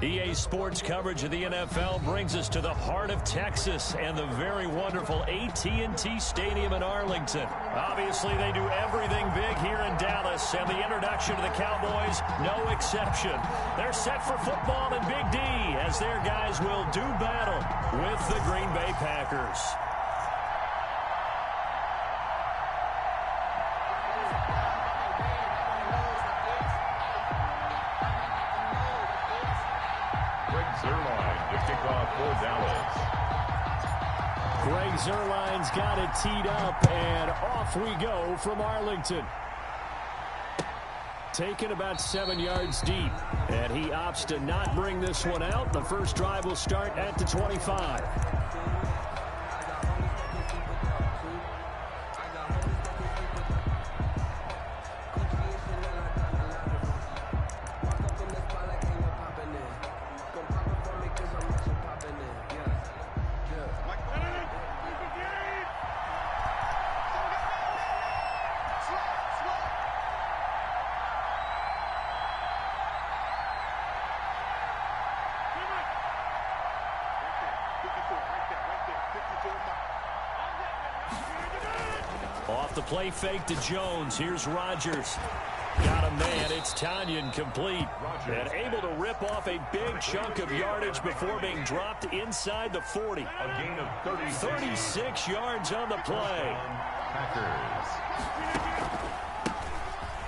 EA Sports coverage of the NFL brings us to the heart of Texas and the very wonderful AT&T Stadium in Arlington. Obviously, they do everything big here in Dallas, and the introduction to the Cowboys, no exception. They're set for football in Big D as their guys will do battle with the Green Bay Packers. Greg Zuerlein's got it teed up, and off we go from Arlington. Taken about 7 yards deep, and he opts to not bring this one out. The first drive will start at the 25. Off the play fake to Jones. Here's Rodgers. Got a man. It's Tonyan complete. And able to rip off a big chunk of yardage before being dropped inside the 40. A gain of 36 yards on the play. Packers.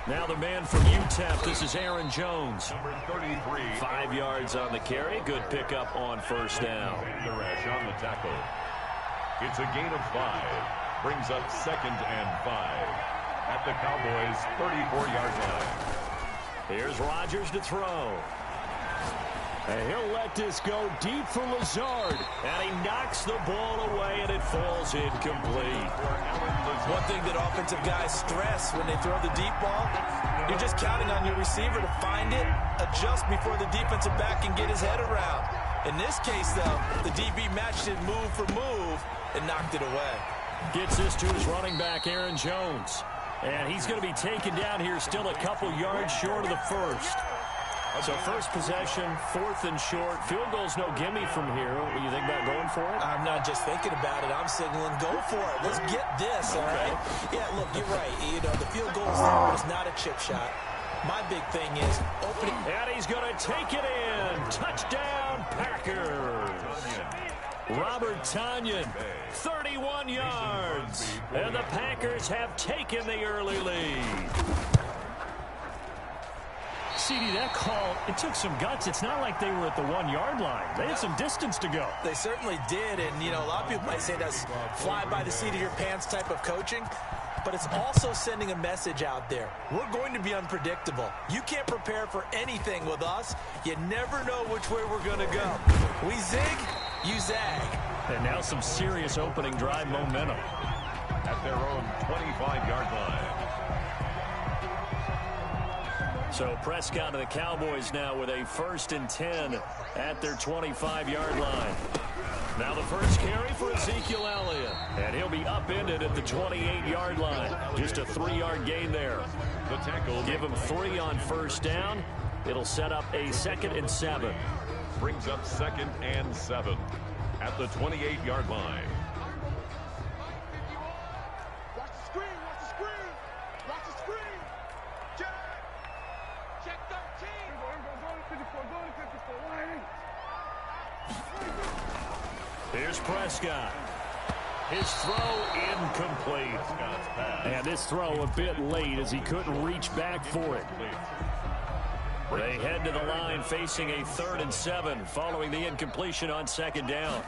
Now the man from UTEP. This is Aaron Jones. Number 33. 5 yards on the carry. Good pickup on first down. The rush on the tackle. It's a gain of 5. Brings up 2nd and 5 at the Cowboys' 34-yard line. Here's Rodgers to throw. And he'll let this go deep for Lazard. And he knocks the ball away, and it falls incomplete. One thing that offensive guys stress when they throw the deep ball, you're just counting on your receiver to find it, adjust before the defensive back can get his head around. In this case, though, the DB matched it move for move and knocked it away. Gets this to his running back, Aaron Jones. And he's going to be taken down here still a couple yards short of the first. So first possession, 4th and short. Field goal's no gimme from here. What do you think about going for it? I'm not just thinking about it. I'm signaling go for it. Let's get this, all right? Yeah, look, you're right. You know, the field goal is there, but it's not a chip shot. My big thing is opening. And he's going to take it in. Touchdown, Packers. Robert Tonyan, 31 yards. And the Packers have taken the early lead. CD, that call, it took some guts. It's not like they were at the 1-yard line. They had some distance to go. They certainly did. And, you know, a lot of people might say that's fly by the seat of your pants type of coaching. But it's also sending a message out there. We're going to be unpredictable. You can't prepare for anything with us. You never know which way we're going to go. We zig, you zag. And now some serious opening drive momentum. At their own 25-yard line. So Prescott and the Cowboys now with a 1st and 10 at their 25-yard line. Now the first carry for Ezekiel Elliott. And he'll be upended at the 28-yard line. Just a 3-yard gain there. The tackle. Give him 3 on first down. It'll set up a 2nd and 7. Brings up 2nd and 7 at the 28-yard line. Watch the screen, watch the screen, watch the screen. Check 13. Here's Prescott. His throw incomplete. And this throw a bit late as he couldn't reach back for it. They head to the line facing a 3rd and 7 following the incompletion on 2nd down.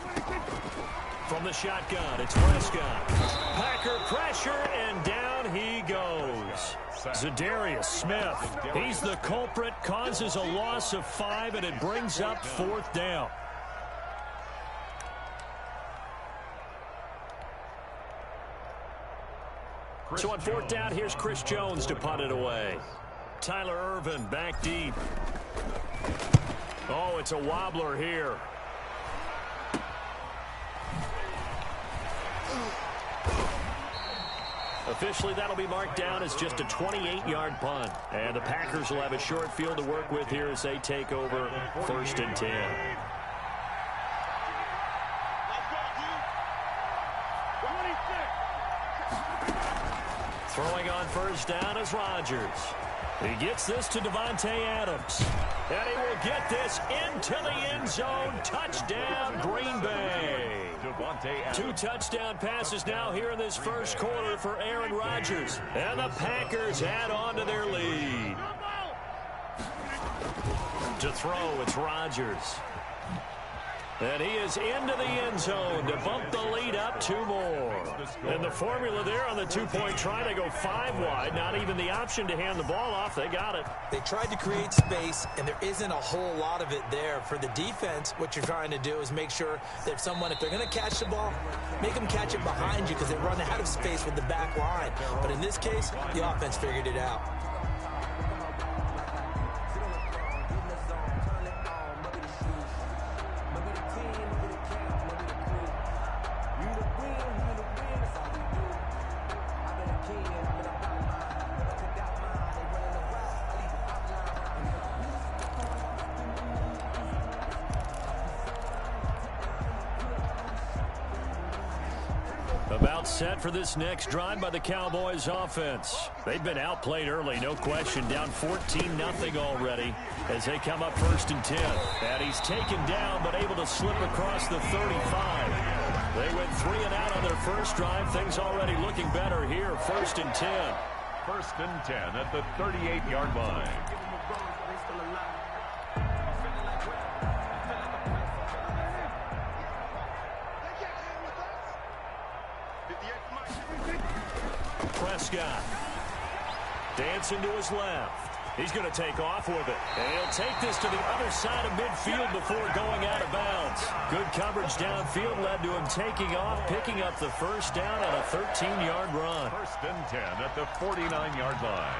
From the shotgun, it's Prescott. Packer pressure, and down he goes. Zadarius Smith, he's the culprit, causes a loss of 5, and it brings up 4th down. So on 4th down, here's Chris Jones to punt it away. Tyler Ervin back deep. Oh, it's a wobbler here. Officially, that'll be marked down as just a 28-yard punt. And the Packers will have a short field to work with here as they take over 1st and 10. Throwing on 1st down is Rodgers. He gets this to Davante Adams. And he will get this into the end zone. Touchdown, Green Bay. 2 touchdown passes now here in this first quarter for Aaron Rodgers. And the Packers add on to their lead. To throw, it's Rodgers. And he is into the end zone to bump the lead up 2 more. And the formula there on the 2-point try to go 5 wide. Not even the option to hand the ball off. They got it. They tried to create space, and there isn't a whole lot of it there. For the defense, what you're trying to do is make sure that if they're going to catch the ball, make them catch it behind you because they run out of space with the back line. But in this case, the offense figured it out. About set for this next drive by the Cowboys offense. They've been outplayed early, no question. Down 14-0 already as they come up 1st and 10. And he's taken down but able to slip across the 35. They went 3 and out on their first drive. Things already looking better here. 1st and 10. 1st and 10 at the 38-yard line. Prescott dancing to his left. He's going to take off with it. And he'll take this to the other side of midfield before going out of bounds. Good coverage downfield led to him taking off, picking up the 1st down on a 13-yard run. 1st and 10 at the 49-yard line.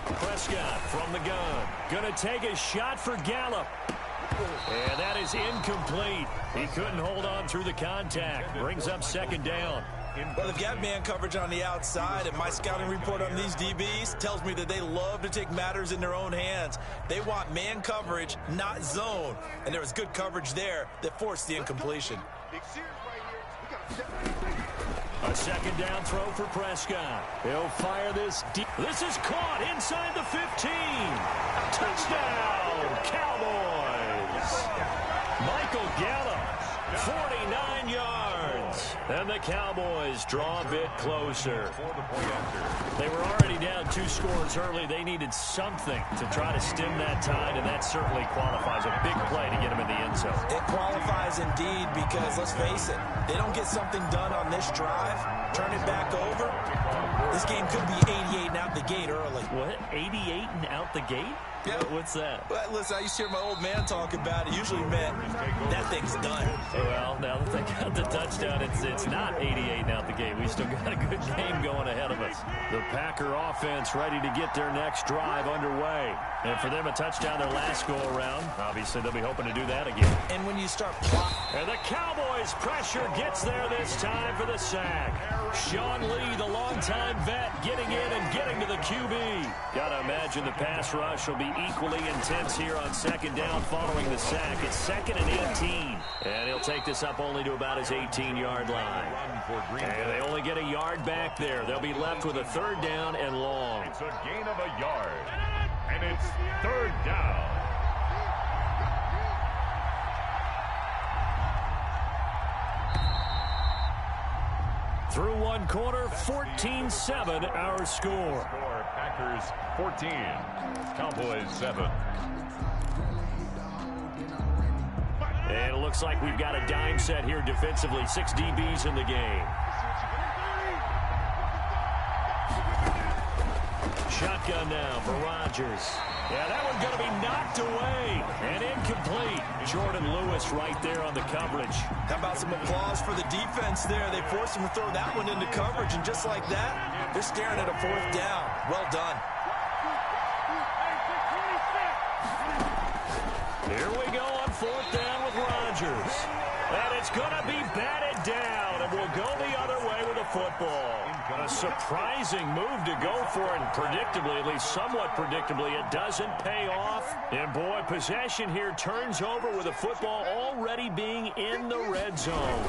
Prescott from the gun. Going to take a shot for Gallup. And that is incomplete. He couldn't hold on through the contact. Brings up 2nd down. Well, they've got man coverage on the outside, and my scouting report on these DBs tells me that they love to take matters in their own hands. They want man coverage, not zone. And there was good coverage there that forced the incompletion. A 2nd down throw for Prescott. He'll fire this deep. This is caught inside the 15. Touchdown, Cowboys. Michael Gallup, 49 yards. And the Cowboys draw a bit closer. They were already down 2 scores early. They needed something to try to stem that tide, and that certainly qualifies. A big play to get them in the end zone. It qualifies indeed because, let's face it, they don't get something done on this drive, turn it back over, this game could be 88 and out the gate early. What? 88 and out the gate? Yeah. What's that? Well, listen, I used to hear my old man talk about it. Usually meant that thing's done. Well, now that they got the touchdown, it's not 88 out the gate. We still got a good game going ahead of us. The Packer offense ready to get their next drive underway. And for them, a touchdown their last go-around. Obviously, they'll be hoping to do that again. And when you start plotting. And the Cowboys' pressure gets there this time for the sack. Sean Lee, the longtime vet, getting in and getting to the QB. Got to imagine the pass rush will be equally intense here on 2nd down following the sack. It's 2nd and 18. And he'll take this up only to about his 18-yard line. And they only get a yard back there. They'll be left with a 3rd down and long. It's a gain of a yard. And it's 3rd down. Through 1 quarter, 14-7 our score. Packers 14, Cowboys 7. And it looks like we've got a dime set here defensively. 6 DBs in the game. Shotgun now for Rodgers. Yeah, that one's going to be knocked away and incomplete. Jordan Lewis right there on the coverage. How about some applause for the defense there? They forced him to throw that one into coverage, and just like that, They're staring at a 4th down. Well done. Here we go on 4th down with Rodgers. And it's going to be batted down, and we'll go the other way with the football. A surprising move to go for it, and predictably, at least somewhat predictably, it doesn't pay off. And boy, possession here turns over with the football already being in the red zone.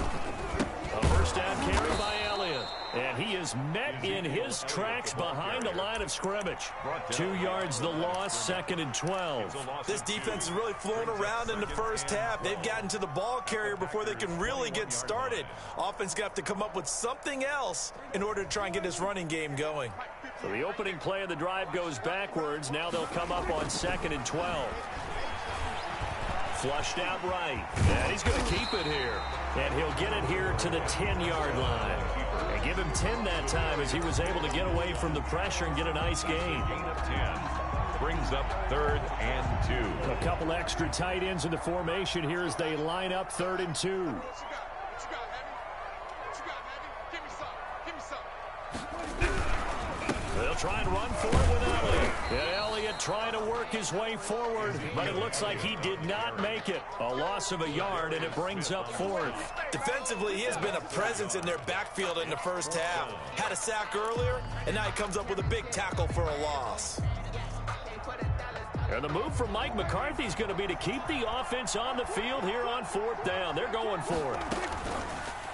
A first down carry by Elliott. And he is met in his tracks behind the line of scrimmage. 2 yards the loss, 2nd and 12. This defense is really flown around in the first half. They've gotten to the ball carrier before they can really get started. Offense got to come up with something else in order to try and get this running game going. So the opening play of the drive goes backwards. Now they'll come up on 2nd and 12. Flushed out right. And he's going to keep it here. And he'll get it here to the 10-yard line. And give him 10 that time as he was able to get away from the pressure and get a nice gain. Gain of 10. Brings up 3rd and 2. A couple extra tight ends in the formation here as they line up 3rd and 2. They'll try and run for it with Elliott. And Elliott trying to work his way forward, but it looks like he did not make it. A loss of a yard, and it brings up 4th. Defensively, he has been a presence in their backfield in the first half. Had a sack earlier, and now he comes up with a big tackle for a loss. And the move from Mike McCarthy is going to be to keep the offense on the field here on 4th down. They're going for it.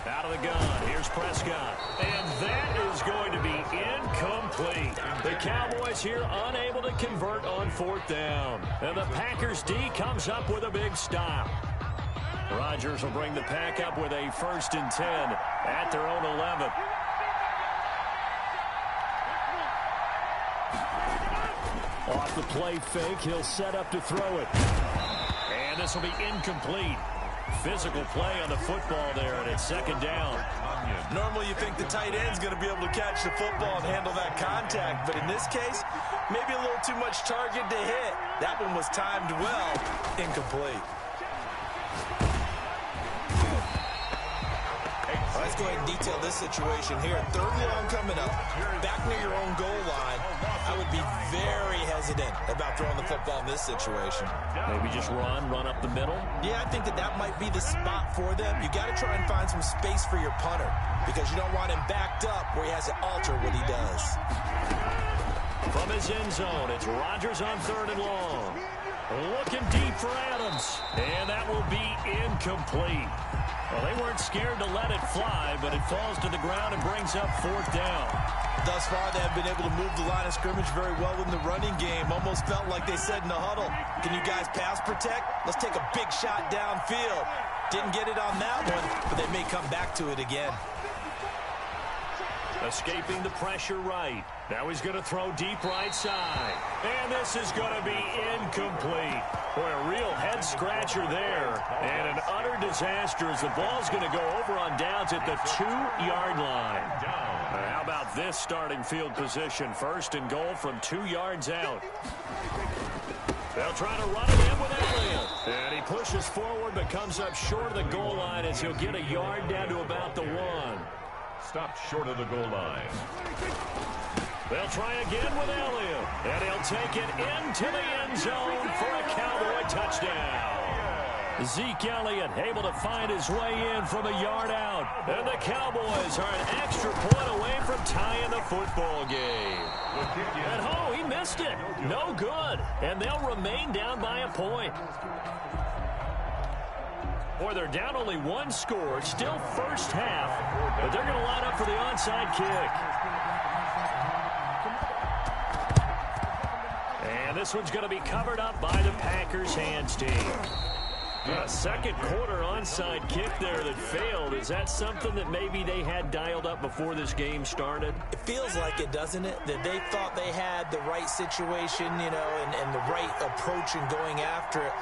Out of the gun, here's Prescott. And that is going to be incomplete. The Cowboys here unable to convert on 4th down. And the Packers D comes up with a big stop. Rodgers will bring the Pack up with a 1st and 10 at their own 11. Off the play fake, he'll set up to throw it. And this will be incomplete. Physical play on the football there, and it's 2nd down. Normally you think the tight end's going to be able to catch the football and handle that contact, but in this case, maybe a little too much target to hit. That one was timed well. Incomplete. Let's go ahead and detail this situation here. 3rd and long coming up. Back near your own goal line. I would be very hesitant about throwing the football in this situation. Maybe just run up the middle? Yeah, I think that might be the spot for them. You got to try and find some space for your punter because you don't want him backed up where he has to alter what he does. From his end zone, it's Rodgers on 3rd and long. Looking deep for Adams. And that will be incomplete. Well, they weren't scared to let it fly, but it falls to the ground and brings up 4th down. Thus far, they have been able to move the line of scrimmage very well in the running game. Almost felt like they said in the huddle, can you guys pass protect? Let's take a big shot downfield. Didn't get it on that one, but they may come back to it again. Escaping the pressure right. Now he's going to throw deep right side. And this is going to be incomplete. Boy, a real head-scratcher there. And an utter disaster as the ball's going to go over on downs at the 2-yard line. How about this starting field position? 1st and goal from 2 yards out. They'll try to run it in with Elliott. And he pushes forward but comes up short of the goal line as he'll get a yard down to about the 1. Stopped short of the goal line. They'll try again with Elliott. And he'll take it into the end zone for a Cowboy touchdown. Zeke Elliott able to find his way in from a yard out. And the Cowboys are an extra point away from tying the football game. And oh, he missed it. No good. And they'll remain down by a point. Boy, they're down only 1 score. Still first half. But they're going to line up for the onside kick. And this one's going to be covered up by the Packers hands team. A second quarter onside kick there that failed. Is that something that maybe they had dialed up before this game started? It feels like it, doesn't it? That they thought they had the right situation, you know, and the right approach in going after it.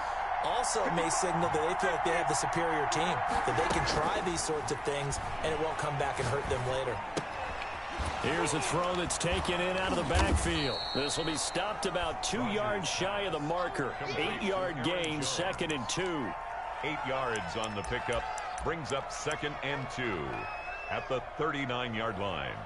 Also, it may signal that they feel like they have the superior team, that they can try these sorts of things, and it won't come back and hurt them later. Here's a throw that's taken in out of the backfield. This will be stopped about 2 yards shy of the marker. 8-yard gain, 2nd and 2. 8 yards on the pickup. Brings up 2nd and 2 at the 39-yard line.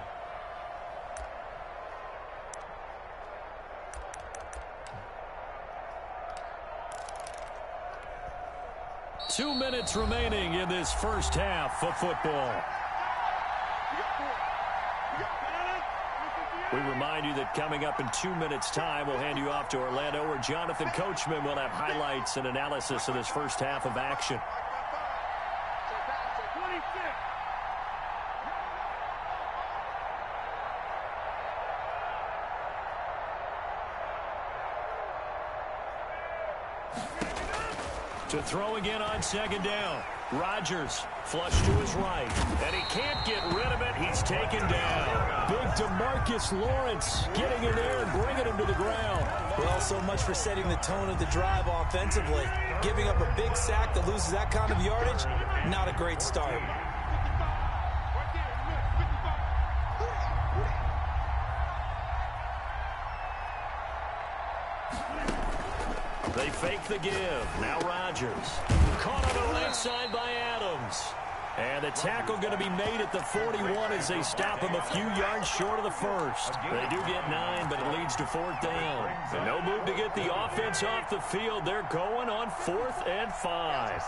2 minutes remaining in this first half of football. We remind you that coming up in 2 minutes' time, we'll hand you off to Orlando, where Jonathan Coachman will have highlights and analysis of this first half of action. To throw again on second down. Rodgers flush to his right, and he can't get rid of it. He's taken down. Big DeMarcus Lawrence getting in there and bringing him to the ground. Well, so much for setting the tone of the drive offensively. Giving up a big sack that loses that kind of yardage, not a great start. They fake the give. Now Rodgers. Caught on the right side by Adams. And the tackle going to be made at the 41 as they stop him a few yards short of the first. They do get 9, but it leads to 4th down. And no move to get the offense off the field. They're going on 4th and 5.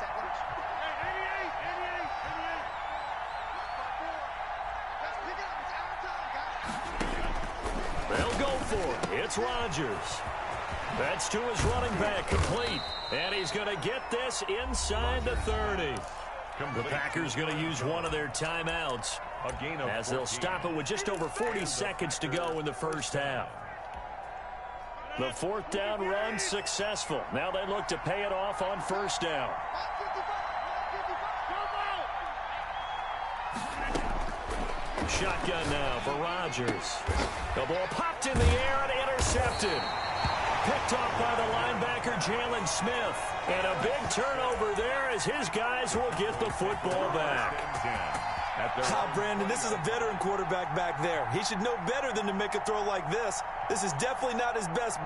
They'll go for it. It's Rodgers. That's to his running back, complete. And he's going to get this inside the 30. The Packers going to use one of their timeouts as they'll stop it with just over 40 seconds to go in the first half. The 4th down run successful. Now they look to pay it off on 1st down. Shotgun now for Rodgers. The ball popped in the air and intercepted. Picked off by the linebacker, Jalen Smith. And a big turnover there as his guys will get the football back. Brandon, this is a veteran quarterback back there. He should know better than to make a throw like this. This is definitely not his best.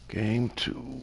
Game 2.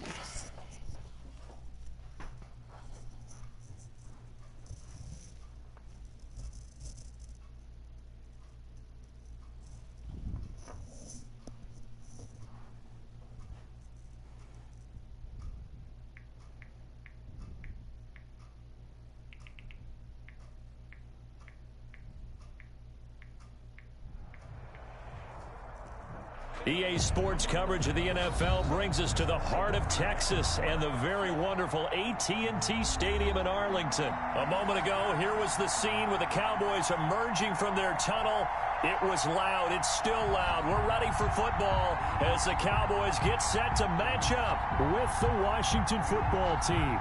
EA Sports coverage of the NFL brings us to the heart of Texas and the very wonderful AT&T Stadium in Arlington. A moment ago, here was the scene with the Cowboys emerging from their tunnel. It was loud. It's still loud. We're ready for football as the Cowboys get set to match up with the Washington football team.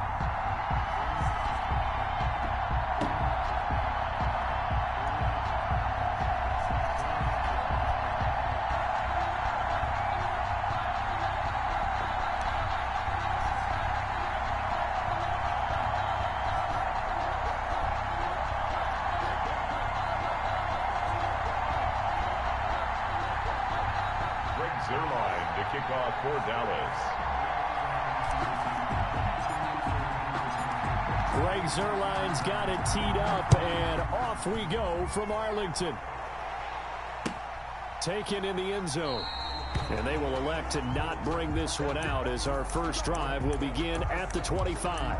Zierlein to kick off for Dallas. Greg Zierlein's got it teed up, and off we go from Arlington. Taken in the end zone. And they will elect to not bring this one out as our first drive will begin at the 25.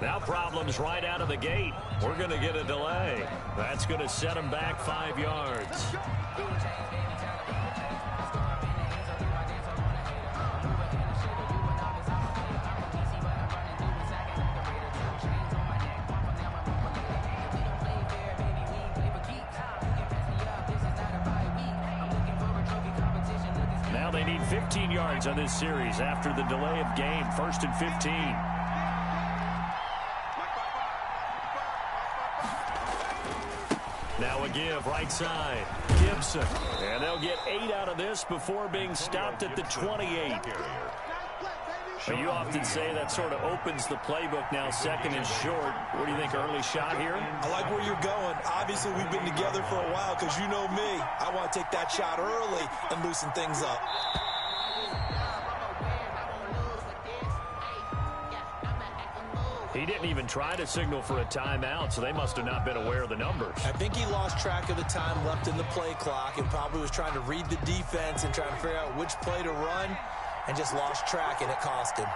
Now problems right out of the gate. We're going to get a delay. That's going to set them back 5 yards. Now they need 15 yards on this series after the delay of game. 1st and 15. Now a give right side. Gibson. And they'll get 8 out of this before being stopped at the 28. You often say that sort of opens the playbook now, 2nd and short. What do you think, early shot here? I like where you're going. Obviously, we've been together for a while because you know me. I want to take that shot early and loosen things up. He didn't even try to signal for a timeout, so they must have not been aware of the numbers. I think he lost track of the time left in the play clock and probably was trying to read the defense and trying to figure out which play to run and just lost track, and it cost him.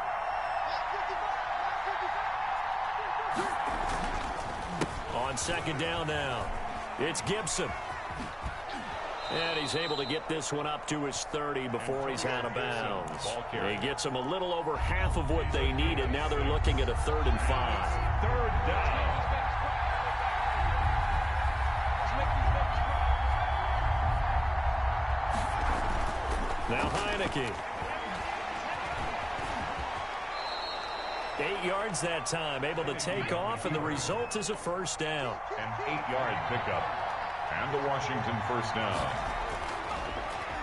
On 2nd down now, it's Gibson. And he's able to get this one up to his 30 before he's out of bounds. He gets them a little over half of what they needed. Now they're looking at a 3rd and 5. 3rd down. Now Heineke. 8 yards that time, able to take off, and the result is a 1st down. An 8-yard pickup. And the Washington 1st down.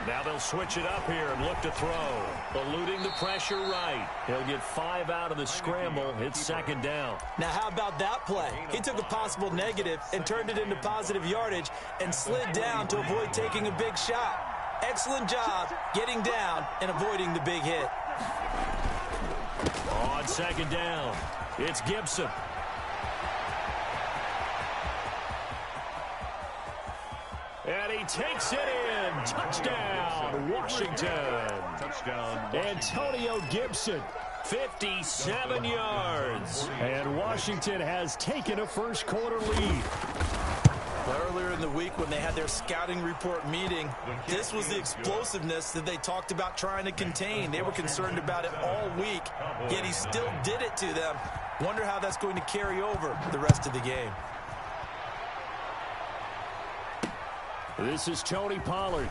Now they'll switch it up here and look to throw. Eluding the pressure right. He'll get 5 out of the scramble. It's 2nd down. Now how about that play? He took a possible negative and turned it into positive yardage and slid down to avoid taking a big shot. Excellent job getting down and avoiding the big hit. On 2nd down, it's Gibson. And he takes it in. Touchdown, Washington. Touchdown, Antonio Gibson, 57 yards. And Washington has taken a 1st quarter lead. Earlier in the week when they had their scouting report meeting, this was the explosiveness that they talked about trying to contain. They were concerned about it all week, yet he still did it to them. Wonder how that's going to carry over the rest of the game. This is Tony Pollard.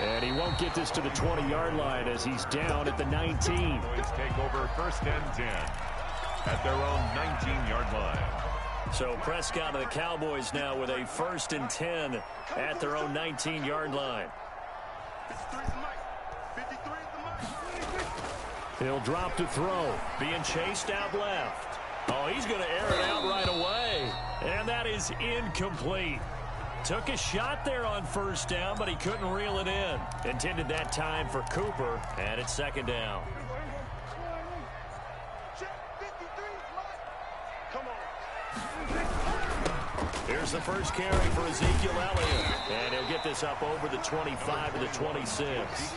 And he won't get this to the 20-yard line as he's down at the 19. Cowboys take over 1st and 10 at their own 19-yard line. So Prescott of the Cowboys now with a 1st and 10 at their own 19-yard line. He'll drop to throw. Being chased out left. Oh, he's going to air it out right away. And that is incomplete. Took a shot there on 1st down, but he couldn't reel it in. Intended that time for Cooper, and it's 2nd down. Here's the first carry for Ezekiel Elliott. And he'll get this up over the 25 to the 26.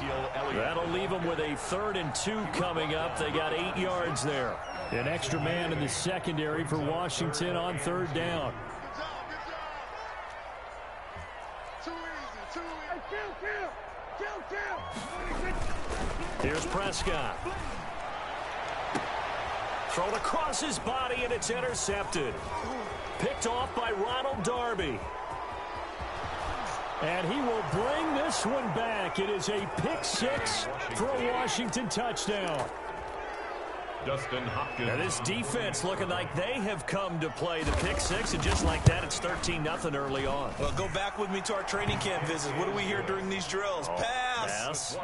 That'll leave them with a 3rd and 2 coming up. They got 8 yards there. An extra man in the secondary for Washington on 3rd down. Here's Prescott. Thrown across his body, and it's intercepted. Picked off by Ronald Darby. And he will bring this one back. It is a pick 6 for a Washington touchdown. Dustin Hopkins. Now this defense looking like they have come to play the pick 6, and just like that, it's 13-0 early on. Well, go back with me to our training camp visit. What do we hear during these drills? Pass.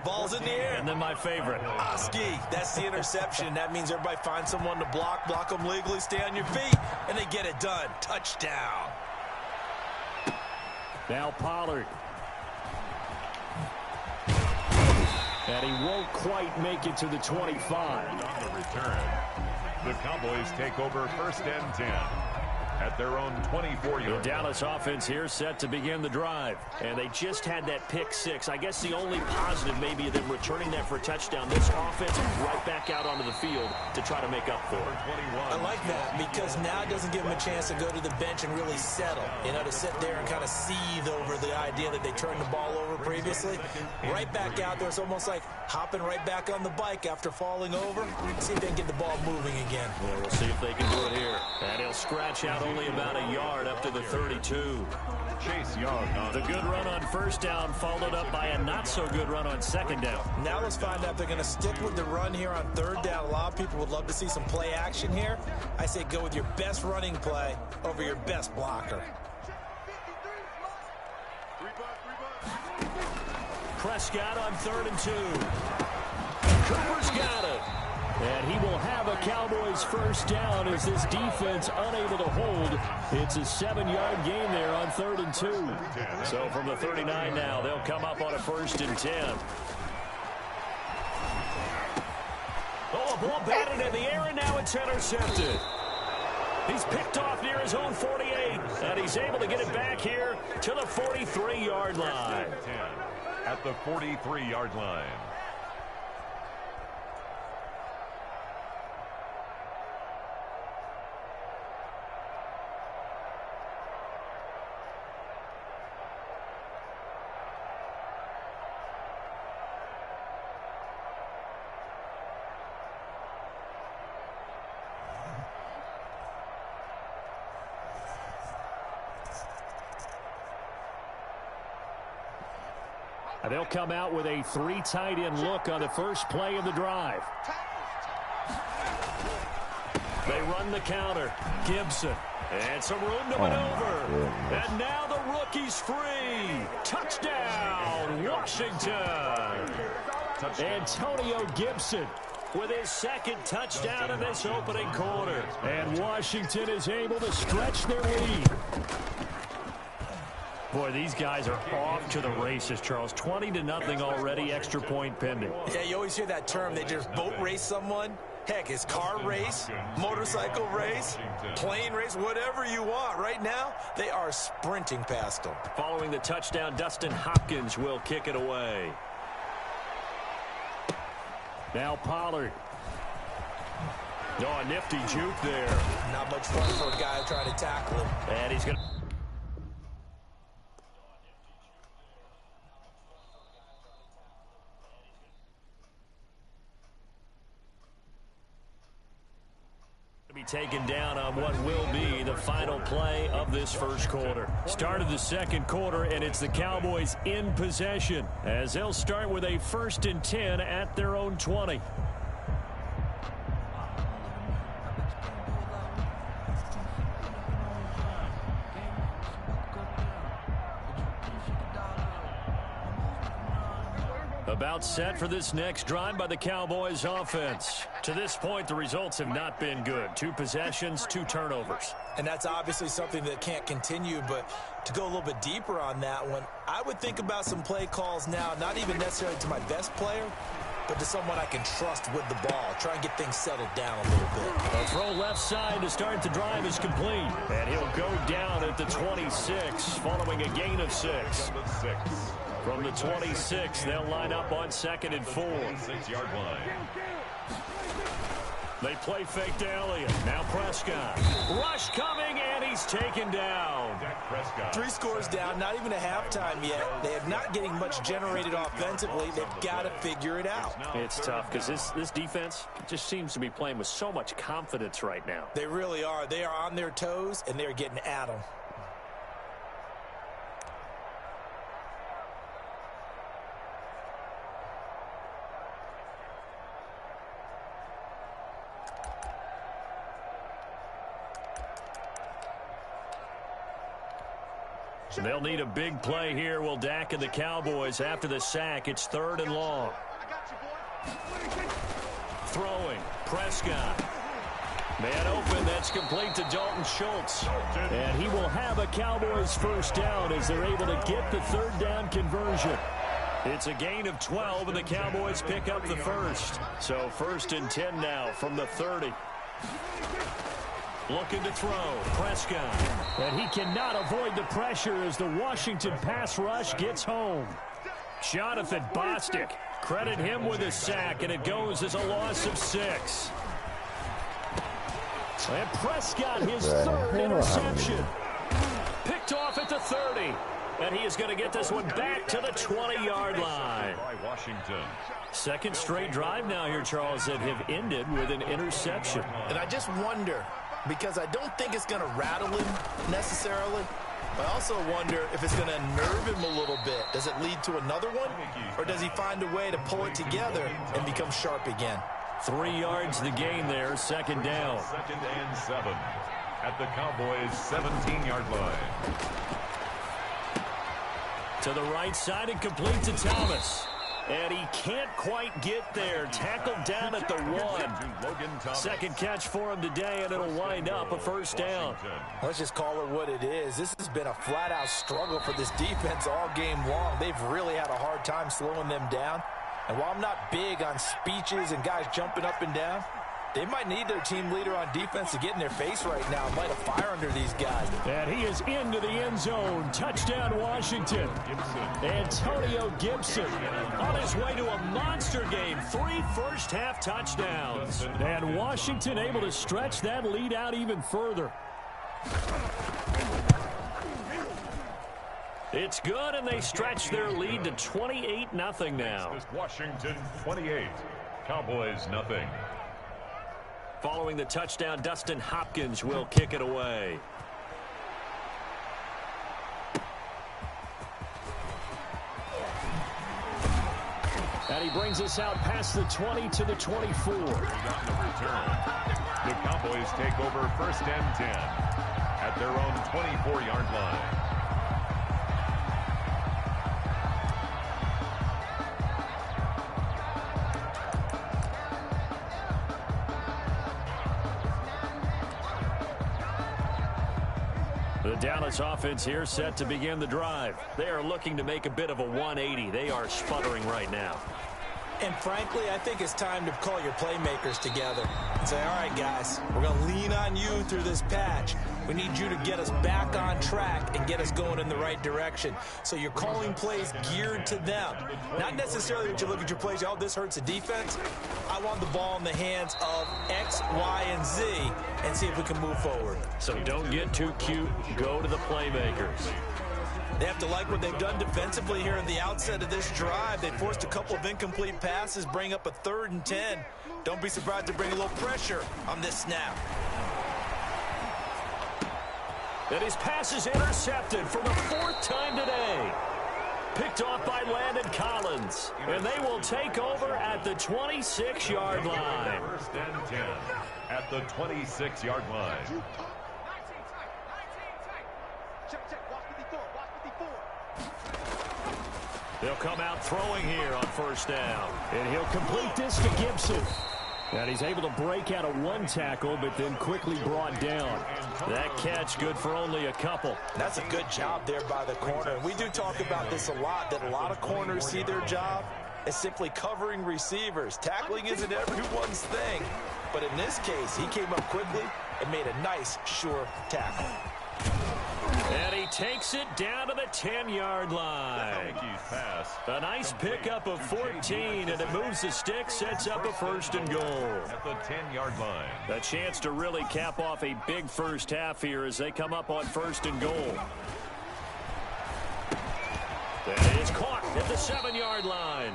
Ball's in the air. And then my favorite. Oski, that's the interception. That means everybody finds someone to block them legally, stay on your feet, and they get it done. Touchdown. Now Pollard. And he won't quite make it to the 25. On the return, the Cowboys take over 1st and 10 at their own 24-yard. The Dallas offense here set to begin the drive. And they just had that pick 6. I guess the only positive maybe of them returning that for a touchdown. This offense right back out onto the field to try to make up for it. I like that because now it doesn't give them a chance to go to the bench and really settle. You know, to sit there and kind of seethe over the idea that they turned the ball over previously. Right back out there. It's almost like hopping right back on the bike after falling over. See if they can get the ball moving again. Well, we'll see if they can do it here. And he'll scratch out only about a yard up to the 32. Chase Young on the good run on 1st down, followed up by a not-so-good run on 2nd down. Now let's find out if they're going to stick with the run here on 3rd down. A lot of people would love to see some play action here. I say go with your best running play over your best blocker. Prescott on 3rd and 2. Cooper's got it. And he will have a Cowboys 1st down as this defense unable to hold. It's a 7-yard gain there on 3rd and 2. So from the 39 now, they'll come up on a 1st and 10. Oh, a ball batted in the air, and now it's intercepted. He's picked off near his own 48, and he's able to get it back here to the 43-yard line. At the 43-yard line. They'll come out with a 3 tight end look on the first play of the drive. They run the counter. Gibson. And some room to maneuver. And now the rookie's free. Touchdown, Washington. Antonio Gibson with his 2nd touchdown in this opening quarter. And Washington is able to stretch their lead. Boy, these guys are off to the races, Charles. 20-0 already, extra point pending. Yeah, you always hear that term. They just boat race someone. Heck, it's car race, motorcycle race, plane race, whatever you want. Right now, they are sprinting past them. Following the touchdown, Dustin Hopkins will kick it away. Now Pollard. Oh, a nifty juke there. Not much fun for a guy trying to tackle him. And he's going to... be taken down on what will be the final play of this first quarter. Start of the second quarter, and it's the Cowboys in possession as they'll start with a 1st and 10 at their own 20. About set for this next drive by the Cowboys offense. To this point, the results have not been good. 2 possessions, 2 turnovers. And that's obviously something that can't continue, but to go a little bit deeper on that one, I would think about some play calls now, not even necessarily to my best player, but to someone I can trust with the ball. Try and get things settled down a little bit. The throw left side to start the drive is complete. And he'll go down at the 26 following a gain of 6. From the 26, they'll line up on 2nd and 4. 6-yard line. They play fake to Elliott. Now Prescott. Rush coming, and he's taken down. Dak Prescott. 3 scores down, not even a halftime yet. They are not getting much generated offensively. They've got to figure it out. It's tough because this defense just seems to be playing with so much confidence right now. They really are. They are on their toes, and they're getting at them. They'll need a big play here. Will Dak and the Cowboys after the sack. It's 3rd and long. Throwing. Prescott. Man open. That's complete to Dalton Schultz. And he will have a Cowboys first down as they're able to get the 3rd down conversion. It's a gain of 12, and the Cowboys pick up the first. So 1st and 10 now from the 30. Looking to throw. Prescott. And he cannot avoid the pressure as the Washington pass rush gets home. Jonathan Bostic. Credit him with a sack, and it goes as a loss of 6. And Prescott, his 3rd interception. Picked off at the 30. And he is going to get this one back to the 20-yard line. By Washington. 2nd straight drive now here, Charles, that have ended with an interception. And I just wonder, because I don't think it's going to rattle him necessarily. I also wonder if it's going to unnerve him a little bit. Does it lead to another one? Or does he find a way to pull it together and become sharp again? 3 yards the gain there, 2nd down. 2nd and 7 at the Cowboys' 17-yard line. To the right side and complete to Thomas. And he can't quite get there. Tackled down at the 1. 2nd catch for him today, and it'll wind up a first down. Let's just call it what it is. This has been a flat-out struggle for this defense all game long. They've really had a hard time slowing them down. And while I'm not big on speeches and guys jumping up and down, they might need their team leader on defense to get in their face right now and light a fire under these guys. And he is into the end zone. Touchdown, Washington. Antonio Gibson on his way to a monster game. 3 first-half touchdowns. And Washington able to stretch that lead out even further. It's good, and they stretch their lead to 28-0 now. Washington 28, Cowboys nothing. Following the touchdown, Dustin Hopkins will kick it away. And he brings us out past the 20 to the 24. The Cowboys take over 1st and 10 at their own 24-yard line. The Dallas offense here set to begin the drive. They are looking to make a bit of a 180. They are sputtering right now. And frankly, I think it's time to call your playmakers together and say, all right, guys, we're going to lean on you through this patch. We need you to get us back on track and get us going in the right direction. So you're calling plays geared to them. Not necessarily that you look at your plays, oh, this hurts the defense. I want the ball in the hands of X, Y, and Z and see if we can move forward. So don't get too cute. Go to the playmakers. They have to like what they've done defensively here at the outset of this drive. They forced a couple of incomplete passes, bring up a 3rd and 10. Don't be surprised to bring a little pressure on this snap. And his pass is intercepted for the 4th time today. Picked off by Landon Collins. And they will take over at the 26-yard line. 1st and 10 at the 26-yard line. They'll come out throwing here on 1st down. And he'll complete this to Gibson. And he's able to break out of 1 tackle, but then quickly brought down. That catch good for only a couple. That's a good job there by the corner. We do talk about this a lot, that a lot of corners see their job is simply covering receivers. Tackling isn't everyone's thing. But in this case, he came up quickly and made a nice, sure tackle. And he takes it down to the 10-yard line. A nice pickup of 14, and it moves the stick, sets up a 1st and goal. At the 10-yard line. A chance to really cap off a big first half here as they come up on 1st and goal. That is caught at the 7-yard line.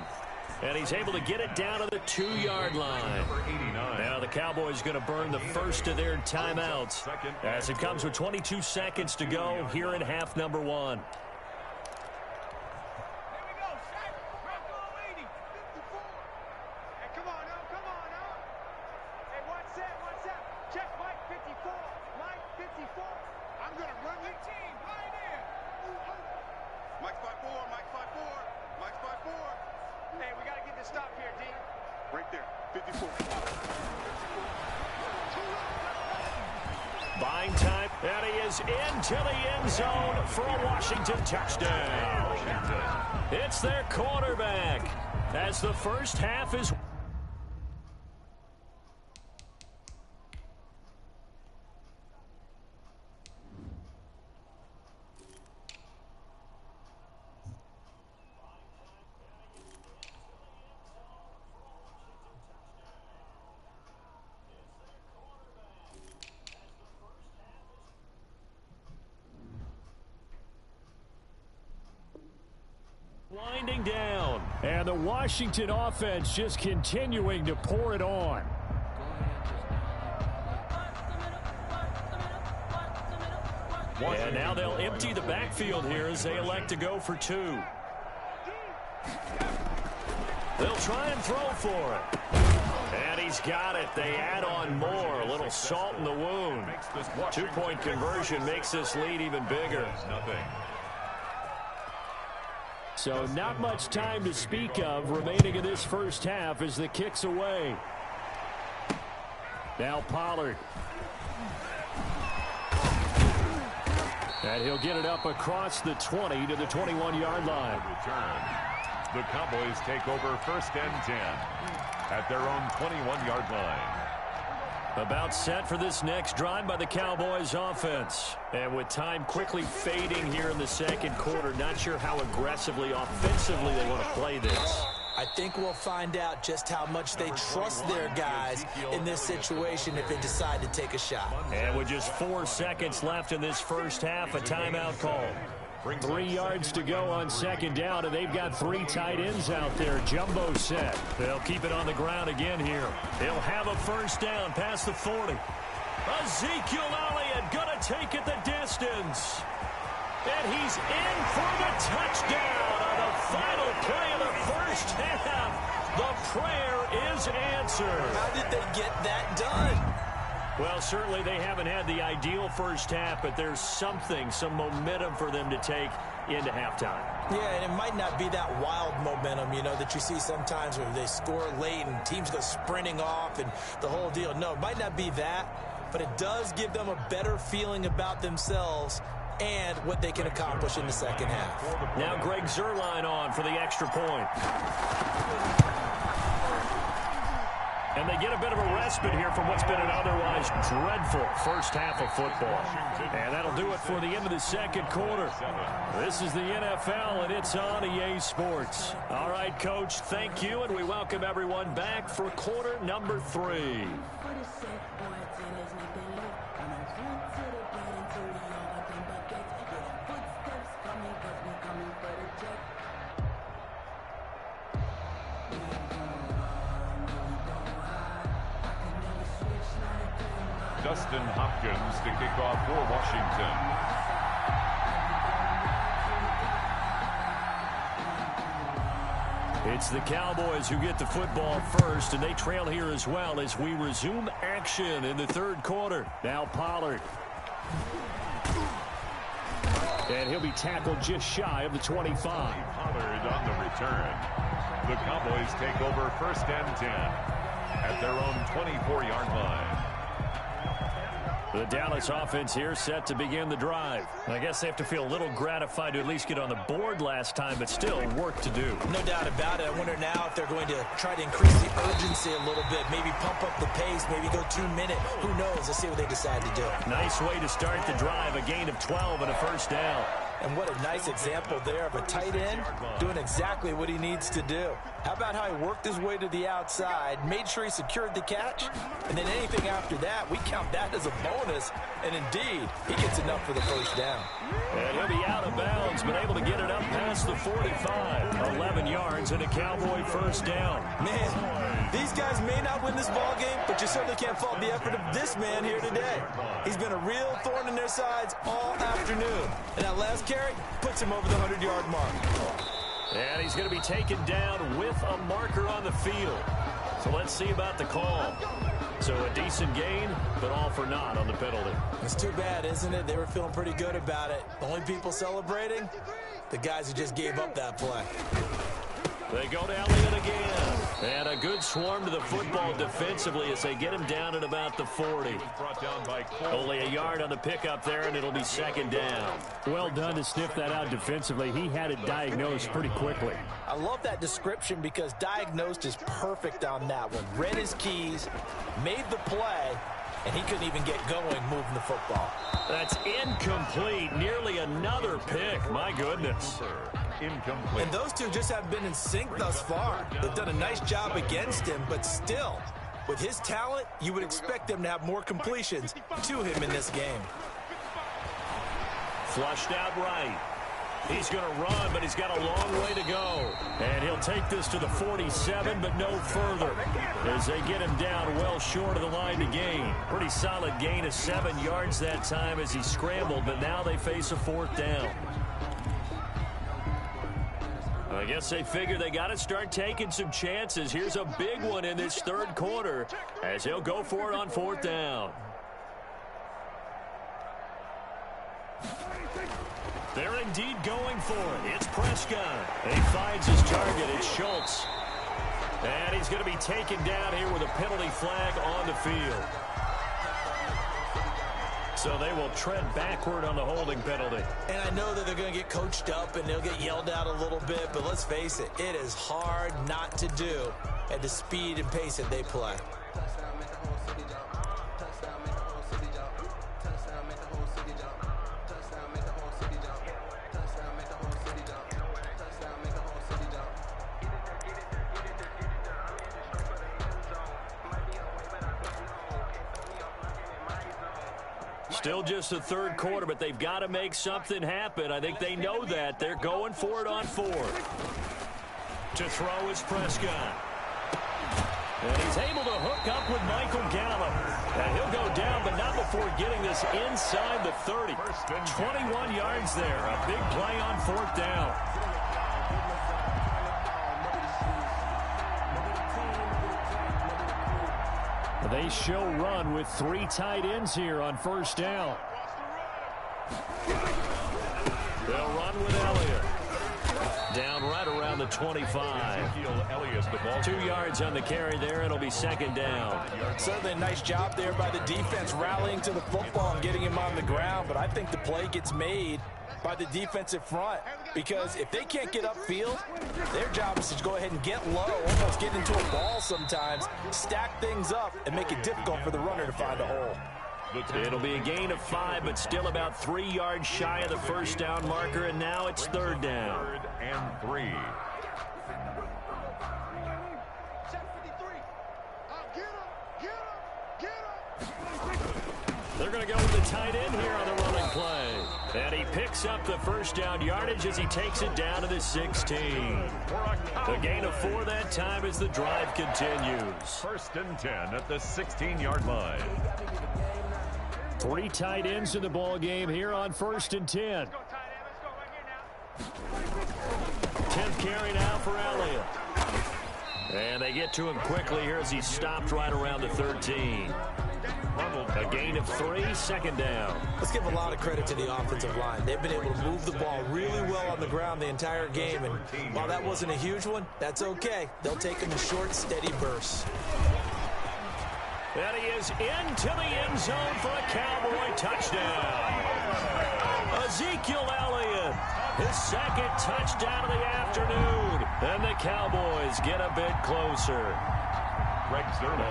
And he's able to get it down to the 2-yard line. Now the Cowboys going to burn the first of their timeouts as it comes with 22 seconds to go here in half number 1. Buying time, and he is into the end zone for a Washington touchdown. It's their quarterback as the first half is... winding down, and the Washington offense just continuing to pour it on. And now they'll empty the backfield here as they elect to go for 2. They'll try and throw for it. And he's got it. They add on more. A little salt in the wound. 2-point conversion makes this lead even bigger. So not much time to speak of remaining in this first half as the kick's away. Now Pollard. And he'll get it up across the 20 to the 21-yard line. The Cowboys take over 1st and 10 at their own 21-yard line. About set for this next drive by the Cowboys offense. And with time quickly fading here in the second quarter, not sure how aggressively, offensively they want to play this. I think we'll find out just how much they trust their guys in this situation if they decide to take a shot. And with just 4 seconds left in this first half, a timeout call. 3 yards to go on 2nd down, and they've got 3 tight ends out there. Jumbo set. They'll keep it on the ground again here. He'll have a 1st down past the 40. Ezekiel Elliott gonna take it the distance. And he's in for the touchdown on the final play of the first half. The prayer is answered. How did they get that done? Well, certainly they haven't had the ideal first half, but there's something, some momentum for them to take into halftime. Yeah, and it might not be that wild momentum, you know, that you see sometimes where they score late and teams go sprinting off and the whole deal. No, it might not be that, but it does give them a better feeling about themselves and what they can accomplish in the second half. Now Greg Zuerlein on for the extra point. And they get a bit of a respite here from what's been an otherwise dreadful first half of football. And that'll do it for the end of the second quarter. This is the NFL, and it's on EA Sports. All right, Coach, thank you, and we welcome everyone back for quarter number 3. Dustin Hopkins to kick off for Washington. It's the Cowboys who get the football first, and they trail here as well as we resume action in the third quarter. Now Pollard. And he'll be tackled just shy of the 25. Pollard on the return. The Cowboys take over 1st and 10 at their own 24-yard line. The Dallas offense here set to begin the drive. I guess they have to feel a little gratified to at least get on the board last time, but still work to do. No doubt about it. I wonder now if they're going to try to increase the urgency a little bit, maybe pump up the pace, maybe go 2 minute. Who knows? Let's see what they decide to do. Nice way to start the drive, a gain of 12 and a first down. And what a nice example there of a tight end doing exactly what he needs to do. How about how he worked his way to the outside, made sure he secured the catch, and then anything after that, we count that as a bonus. And indeed, he gets enough for the first down. And he'll be out of bounds, but able to get it up past the 45. 11 yards and a Cowboy first down. Man, these guys may not win this ball game, but you certainly can't fault the effort of this man here today. He's been a real thorn in their sides all afternoon. And that last carry puts him over the 100-yard mark. And he's going to be taken down with a marker on the field. So let's see about the call. So a decent gain, but all for naught on the penalty. It's too bad, isn't it? They were feeling pretty good about it. The only people celebrating, the guys who just gave up that play. They go to Elliott again. And a good swarm to the football defensively as they get him down at about the 40. Only a yard on the pickup there, and it'll be second down. Well done to sniff that out defensively. He had it diagnosed pretty quickly. I love that description because diagnosed is perfect on that one. Read his keys, made the play, and he couldn't even get going moving the football. That's incomplete. Nearly another pick. My goodness. Incomplete. And those two just haven't been in sync thus far. They've done a nice job against him, but still, with his talent, you would expect them to have more completions to him in this game. Flushed out right. He's going to run, but he's got a long way to go. And he'll take this to the 47, but no further, as they get him down well short of the line to gain. Pretty solid gain of 7 yards that time as he scrambled, but now they face a fourth down. I guess they figure they got to start taking some chances. Here's a big one in this third quarter as he'll go for it on fourth down. They're indeed going for it. It's Prescott. He finds his target. It's Schultz. And he's going to be taken down here with a penalty flag on the field. So they will tread backward on the holding penalty. And I know that they're going to get coached up and they'll get yelled at a little bit, but let's face it, it is hard not to do at the speed and pace that they play. Still just the third quarter, but they've got to make something happen. I think they know that. They're going for it on fourth. To throw is Prescott. And he's able to hook up with Michael Gallup. And he'll go down, but not before getting this inside the 30. 21 yards there. A big play on fourth down. They show run with 3 tight ends here on first down. They'll run with Elliott. Down right around the 25. 2 yards on the carry there. It'll be second down. Certainly a nice job there by the defense rallying to the football and getting him on the ground, but I think the play gets made by the defensive front, because if they can't get upfield, their job is to go ahead and get low, almost get into a ball sometimes, stack things up, and make it difficult for the runner to find a hole. It'll be a gain of 5, but still about 3 yards shy of the first down marker, and now it's third down. 3rd and 3. They're going to go with the tight end here on the running play. And he picks up the first down yardage as he takes it down to the 16. The gain of 4 that time as the drive continues. 1st and 10 at the 16-yard line. 3 tight ends in the ball game here on 1st and 10. 10th carry now for Elliott. And they get to him quickly here as he's stopped right around the 13. A gain of 3, second down. Let's give a lot of credit to the offensive line. They've been able to move the ball really well on the ground the entire game, and while that wasn't a huge one, that's okay. They'll take them in short, steady bursts. And he is into the end zone for a Cowboy touchdown. Ezekiel Elliott, his second touchdown of the afternoon. And the Cowboys get a bit closer.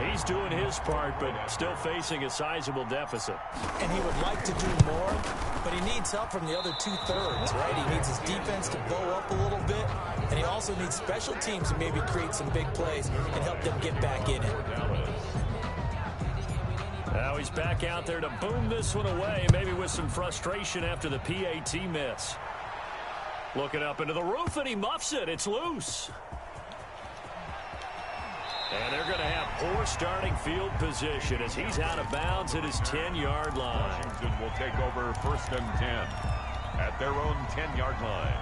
He's doing his part, but still facing a sizable deficit. And he would like to do more, but he needs help from the other two-thirds, right? He needs his defense to bow up a little bit, and he also needs special teams to maybe create some big plays and help them get back in it. Now he's back out there to boom this one away, maybe with some frustration after the PAT miss. Looking up into the roof, and he muffs it. It's loose. And they're going to have poor starting field position as he's out of bounds at his 10-yard line. Washington will take over 1st and 10 at their own 10-yard line.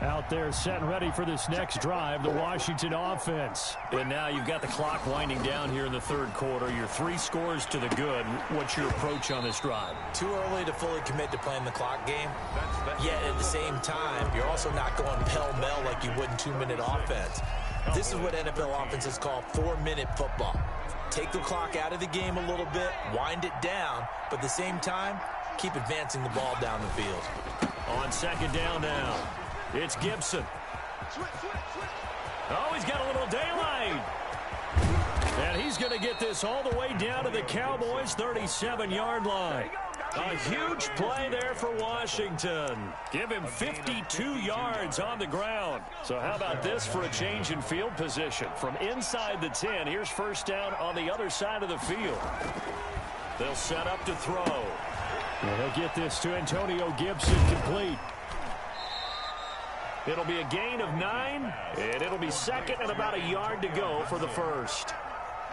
Out there set and ready for this next drive, the Washington offense. And now you've got the clock winding down here in the third quarter. You're 3 scores to the good. What's your approach on this drive? Too early to fully commit to playing the clock game. Yet at the same time, you're also not going pell-mell like you would in 2-minute offense. This is what NFL offenses call 4-minute football. Take the clock out of the game a little bit, wind it down, but at the same time, keep advancing the ball down the field. On second down now, it's Gibson. Oh, he's got a little daylight. And he's going to get this all the way down to the Cowboys' 37-yard line. A huge play there for Washington. Give him 52 yards on the ground. So how about this for a change in field position? From inside the 10, here's first down on the other side of the field. They'll set up to throw. And he'll get this to Antonio Gibson complete. It'll be a gain of 9, and it'll be second and about a yard to go for the first.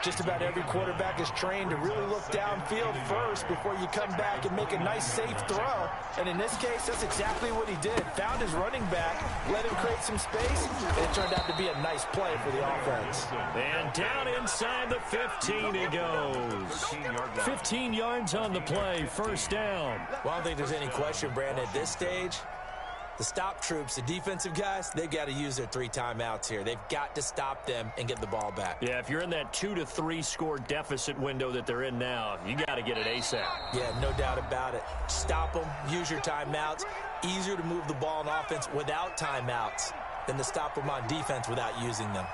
Just about every quarterback is trained to really look downfield first before you come back and make a nice, safe throw. And in this case, that's exactly what he did. Found his running back, let him create some space, and it turned out to be a nice play for the offense. And down inside the 15 he goes. 15 yards on the play, first down. Well, I don't think there's any question, Brandon, at this stage. The stop troops, the defensive guys, they've got to use their 3 timeouts here. They've got to stop them and get the ball back. Yeah, if you're in that 2 to 3 score deficit window that they're in now, you got to get it ASAP. Yeah, no doubt about it. Stop them, use your timeouts. Easier to move the ball on offense without timeouts than to stop them on defense without using them.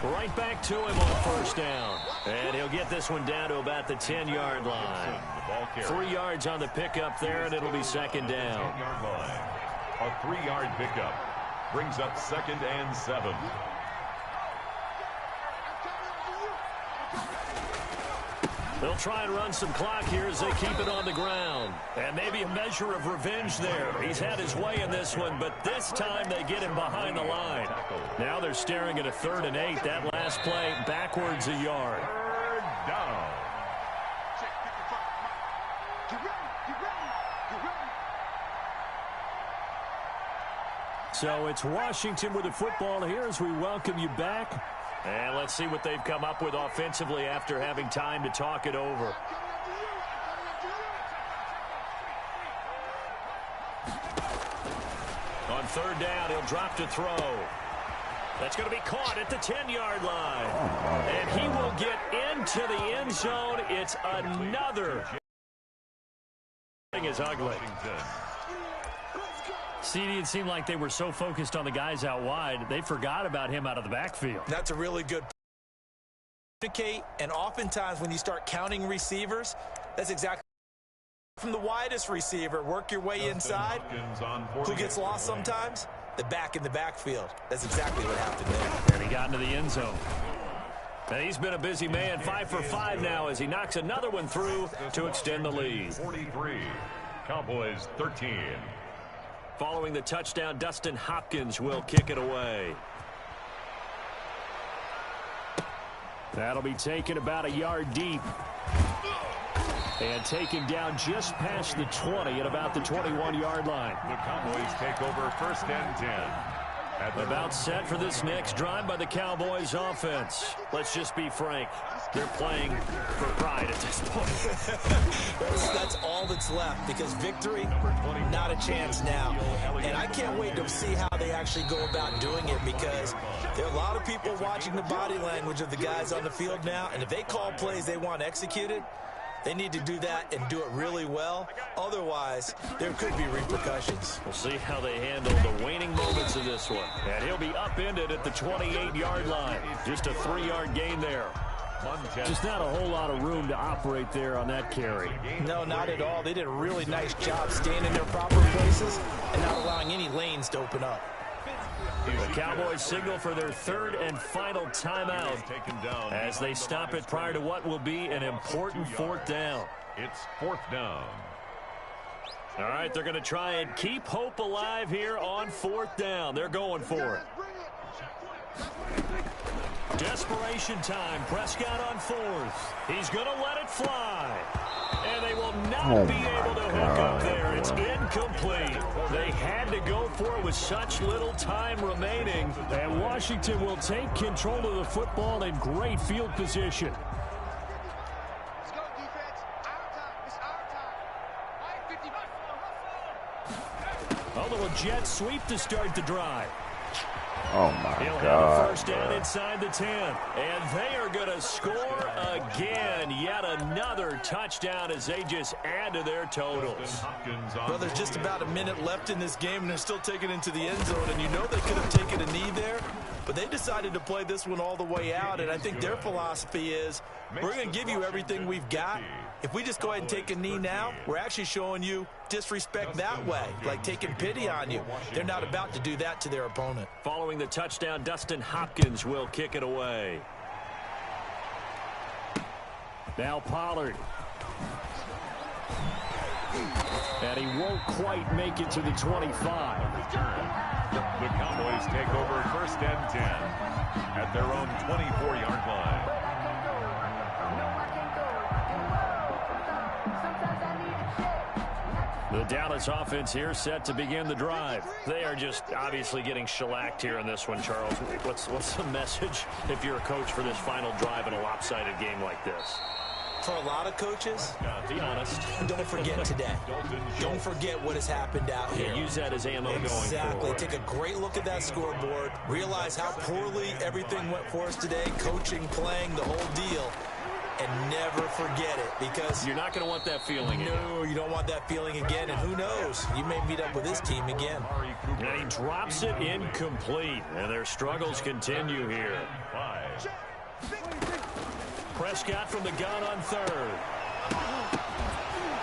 Right back to him on first down. And he'll get this one down to about the 10-yard line. 3 yards on the pickup there, and it'll be second down. 10-yard line. A 3-yard pickup brings up 2nd and 7. They'll try and run some clock here as they keep it on the ground. And maybe a measure of revenge there. He's had his way in this one, but this time they get him behind the line. Now they're staring at a 3rd and 8. That last play backwards a yard. 3rd down. So it's Washington with the football here as we welcome you back. And let's see what they've come up with offensively after having time to talk it over. On 3rd down, he'll drop to throw. That's going to be caught at the 10-yard line. And he will get into the end zone. It's another. Thing is ugly. CD, it seemed like they were so focused on the guys out wide, they forgot about him out of the backfield. That's a really good point. And oftentimes when you start counting receivers, that's exactly from the widest receiver. Work your way inside. Who gets lost sometimes? The back in the backfield. That's exactly what happened there. And he got into the end zone. And he's been a busy man, 5 for 5 now as he knocks another one through to extend the lead. 43, Cowboys 13. Following the touchdown, Dustin Hopkins will kick it away. That'll be taken about a yard deep. And taken down just past the 20 at about the 21-yard line. The Cowboys take over 1st and 10 About set for this next drive by the Cowboys offense. Let's just be frank. They're playing for pride at this point. That's all that's left, because victory, not a chance now. And I can't wait to see how they actually go about doing it, because there are a lot of people watching the body language of the guys on the field now, and if they call plays they want executed, they need to do that and do it really well. Otherwise, there could be repercussions. We'll see how they handle the waning moments of this one. And he'll be upended at the 28-yard line. Just a 3-yard gain there. Just not a whole lot of room to operate there on that carry. No, not at all. They did a really nice job staying in their proper places and not allowing any lanes to open up. The Cowboys signal for their third and final timeout as they stop it prior to what will be an important fourth down. It's fourth down. All right, they're going to try and keep hope alive here on fourth down. They're going for it. Desperation time. Prescott on fourth. He's going to let it fly. And they will not be able to hook up there. It's incomplete. They had to go for it with such little time remaining. And Washington will take control of the football in great field position. Let's go, defense. Our time. It's our time. A little jet sweep to start the drive. Oh, my He'll God. have a first down inside the 10. And they are going to score again. Yet another touchdown as they just add to their totals. Well, there's just about a minute left in this game, and they're still taking it into the end zone. And you know they could have taken a knee there, but they decided to play this one all the way out. And I think their philosophy is, we're going to give you everything we've got. If we just go ahead and take a knee now, we're actually showing you disrespect that way, like taking pity on you. They're not about to do that to their opponent. Following the touchdown, Dustin Hopkins will kick it away. Now Pollard. And he won't quite make it to the 25. The Cowboys take over first and 10 at their own 24-yard line. The Dallas offense here set to begin the drive. They are just obviously getting shellacked here in this one, Charles. What's the message if you're a coach for this final drive in a lopsided game like this? For a lot of coaches, Be honest. don't forget today. Don't forget what has happened out here. Use that as ammo going Exactly. forward. Take a great look at that scoreboard. Realize how poorly everything went for us today. Coaching, playing, the whole deal. And never forget it, because You're not going to want that feeling again. no, you don't want that feeling again. And who knows? You may meet up with this team again. And he drops it incomplete. And their struggles continue here. Prescott from the gun on third.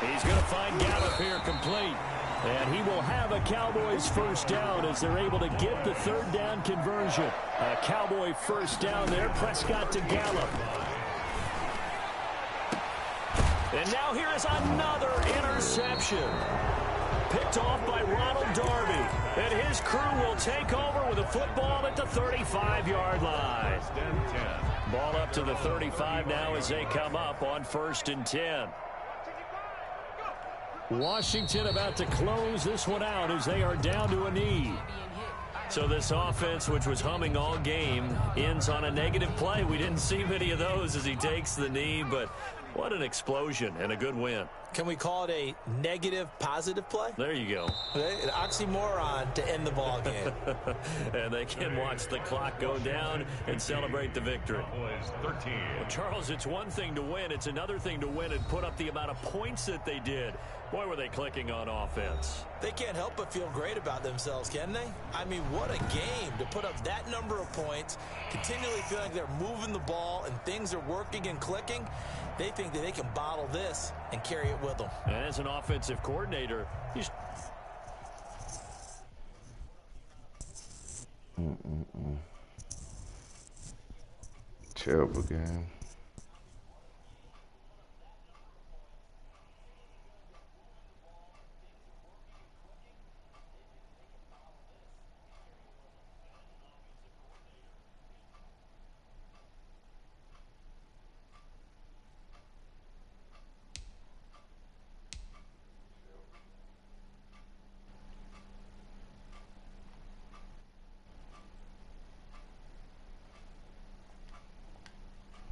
He's going to find Gallup here complete. And he will have a Cowboys first down as they're able to get the third down conversion. A Cowboy first down there. Prescott to Gallup. And now here is another interception. Picked off by Ronald Darby. And his crew will take over with a football at the 35-yard line. Ball up to the 35 now as they come up on 1st and 10. Washington about to close this one out as they are down to a knee. So this offense, which was humming all game, ends on a negative play. We didn't see many of those as he takes the knee, but what an explosion and a good win. Can we call it a negative positive play? There you go. An oxymoron to end the ball game. And they can watch the clock go down and celebrate the victory. Well, Charles, it's one thing to win. It's another thing to win and put up the amount of points that they did. Boy, were they clicking on offense. They can't help but feel great about themselves, can they? I mean, what a game to put up that number of points, continually feeling like they're moving the ball and things are working and clicking. They think that they can bottle this and carry it with them. And as an offensive coordinator, he's... Terrible game.